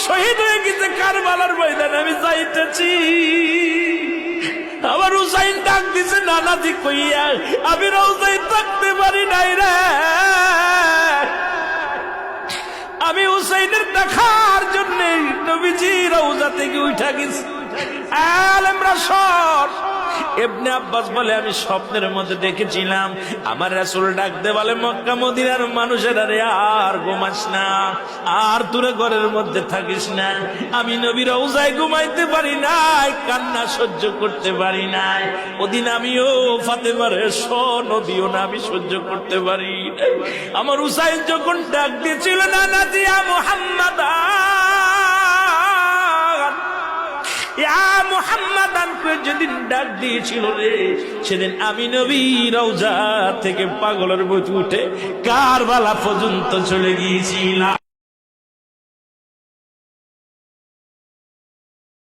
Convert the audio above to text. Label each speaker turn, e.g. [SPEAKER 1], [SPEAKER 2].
[SPEAKER 1] শহীদ হয়ে গেছে কারবালার ময়দানে, আমি যাইতেছি। আমার হুসাইন ডাক দিছে নানাজি কইয়া, আমি রওজায় থাকতে পারি নাই রে, আমি হুসাইনের দেখার জন্য নবীজি রওজা থেকে উঠা গেছি। আলেমরা সর। ইবনে আব্বাস বলে, আমি স্বপ্নের মধ্যে দেখেছিলাম আমার রাসূল ডাক দে বলে, মক্কা মদিনার মানুষেরা রে আর ঘুমাস না, আর তোরা ঘরের মধ্যে থাকিস না। আমি নবী রওজায় ঘুমাইতে পারি নাই, কান্না সহ্য করতে পারি নাই। ওদিন আমিও ফাতেমার নবীও না আমি সহ্য করতে পারি। আমার হুসাইন যখন ডাক দিয়েছিল না নাজি ইয়া মুহাম্মাদ যেদিন ডাক দিয়েছিল রে, সেদিন আমি নবী রওজা থেকে পাগলের মতো উঠে কারবালা পর্যন্ত চলে গিয়েছিলাম।